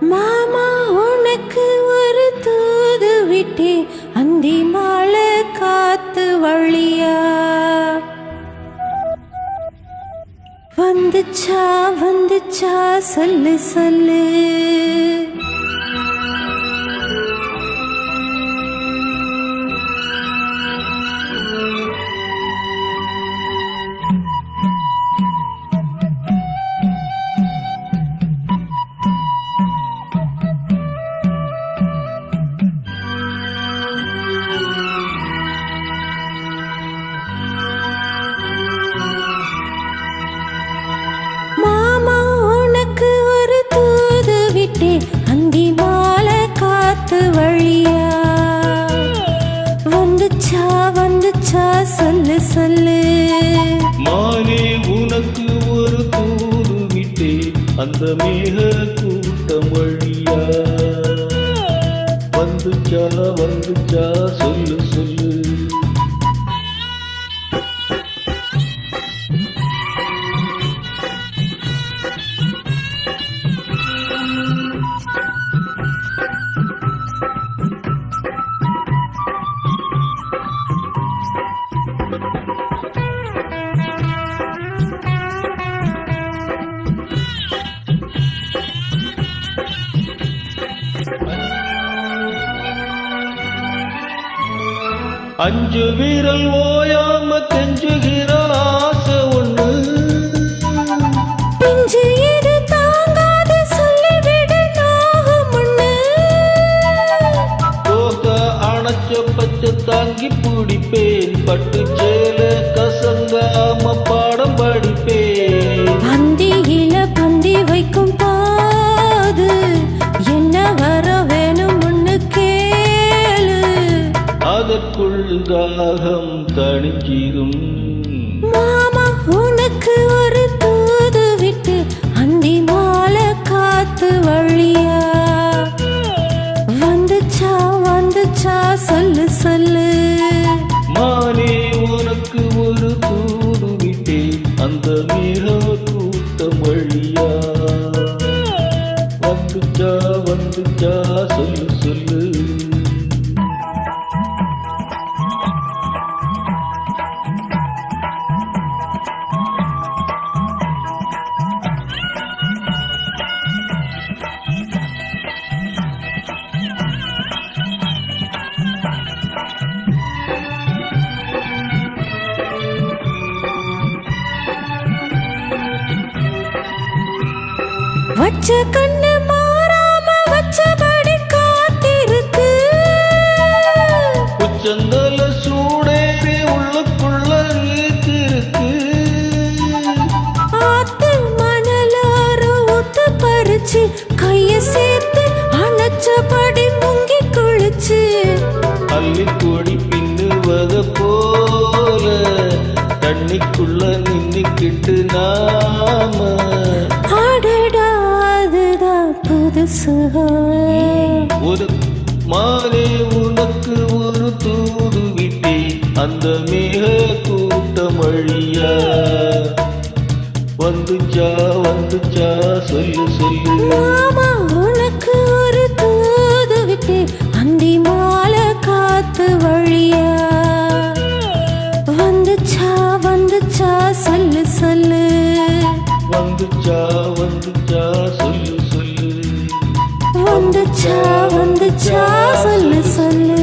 மாமா உனக்கு ஒரு தூது விட்டே அந்தி மாலை காத்து வழியா வந்துச்சா வந்துச்சா சொல்லு சொல்லு அந்தி மாலை காத்து வழியா வந்துச்சா வந்துச்சா சொல்லு சொல்லு மானே உனக்கு ஒரு தூது விட்டே அந்த மேக கூட்டம் வழியா வந்துச்சா வந்துச்சா சொல்லு சொல்லு அஞ்சு வீரல் ஓயாம கெஞ்சுகிற ஆசை ஒண்ணு பிஞ்சு இது தாங்காது சொல்லிவிடு நாகம் ஒண்ணு போக அணைச்ச பச்சை தாங்கி பிடிப்பேன் பட்டு சேல கசங்காம பாடம் படிப்பேன் அந்தியில பந்தி வைக்கும் பாது என்ன வர வேணும் ஒண்ணு கேளு அதற்குள் தாகம் தணிச்சிரும் மாமா உனக்கு ஒரு தூது விட்டு அந்தி மாலை காத்து வழியா வந்துச்சா வந்துச்சா சொல்லு சொல்லு மானே உனக்கு ஒரு தூது விட்டே அந்த மேக கூட்டம் வழியா வந்துச்சா வந்துச்சா சொல்லு சொல்லு வச்ச கண்ணு மாறாம வச்சபடி காத்திருக்கு உச்சந்தல சூடேறி உள்ளுக்குள்ள நீத்திருக்கு ஆத்து மணலாறு ஊத்து பறிச்சு கைய சேர்த்து அணைச்சபடி முங்கி குளிச்சு அள்ளி கொடி பின்னுவத போல தண்ணிக்குள்ள நின்னுக்கிட்டு நாம புதுசு ஒரு மாலே உனக்கு ஒரு தூது விட்டே அந்த மேக கூட்டம் வழியா வந்துச்சா வந்துச்சா சொல்லு சொல்லு மாமா உனக்கு ஒரு தூது விட்டே அந்தி மாலை காத்து வழியா வந்துச்சா வந்துச்சா சொல்லு சொல்லு வந்துச்சா வந்துச்சா சொல்லு சொல்லு வந்துச்சா வந்துச்சா சொல்லு சொல்லு